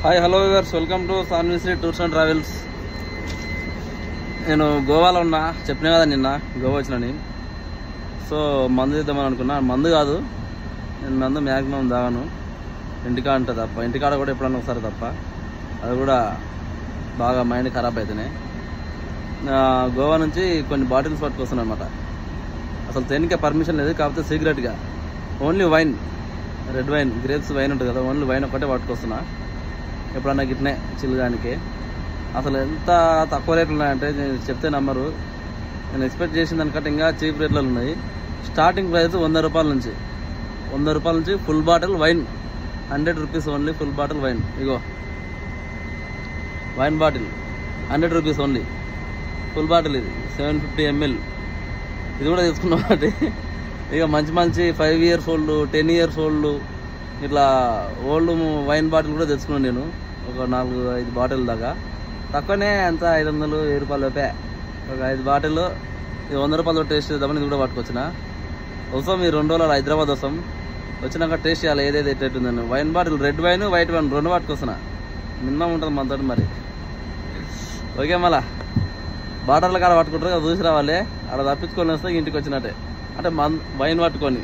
Hi hello viewers, welcome to Sanvishri tours and travels. నేను గోవాలో ఉన్నా, చెప్పినా కదా నిన్న గోవా వచ్చినని. సో మందు చేద్దామని అనుకున్నా. మందు కాదు, నేను మందు మ్యాక్సిమం తాగాను, ఇంటికాడ ఉంటుంది తప్ప. ఇంటికాడ కూడా ఎప్పుడన్నా ఒకసారి తప్ప, అది కూడా బాగా మైండ్ ఖరాబ్ అవుతున్నాయి. గోవా నుంచి కొన్ని బాటిల్స్ పట్టుకొస్తున్నాను అనమాట. అసలు దేనికే పర్మిషన్ లేదు, కాకపోతే సీక్రెట్గా only wine, red wine, grapes wine ఉంటుంది కదా, ఓన్లీ వైన్ ఒక్కటే పట్టుకొస్తున్నా. ఎప్పుడన్నా గిట్నే చిల్లుదానికి. అసలు ఎంత తక్కువ రేట్లు ఉన్నాయంటే నేను చెప్తే నమ్మరు. నేను ఎక్స్పెక్ట్ చేసిన దానికంటే ఇంకా చీప్ రేట్లలో ఉన్నాయి. స్టార్టింగ్ ప్రైస్ 100 రూపాయల నుంచి, 100 రూపాయల నుంచి full bottle wine, 100 rupees only full bottle wine. ఇగో wine bottle 100 rupees only full bottle. ఇది 750 ml. ఇది కూడా తీసుకున్నాం కాబట్టి ఇక మంచి మంచి 5 years old, 10 years old ఇట్లా ఓల్డ్ వైన్ బాటిల్ కూడా తెచ్చుకున్నాను నేను. ఒక 4-5 బాటిల్ దాకా. తక్కువనే, ఎంత 500-1000 రూపాయల లోపే ఒక 5 బాటిల్. ఇది 100 రూపాయలు టేస్ట్ చేద్దామని ఇది కూడా పట్టుకొచ్చిన. వస్తాం ఈ 2 రోజులు హైదరాబాద్ వస్తాం. వచ్చినాక టేస్ట్ చేయాలి ఏదైతే ఎట్టుందని. Wine bottle, red wine, white wine 2 పట్టుకొస్తున్నా. మినిమం ఉంటుంది మనతో మరి. ఓకే, మళ్ళా బాటిల్ కాడ పట్టుకుంటారు కదా, చూసి రావాలి. అక్కడ తప్పించుకొని వస్తే ఇంటికి వచ్చినట్టే. అంటే వైన్ పట్టుకొని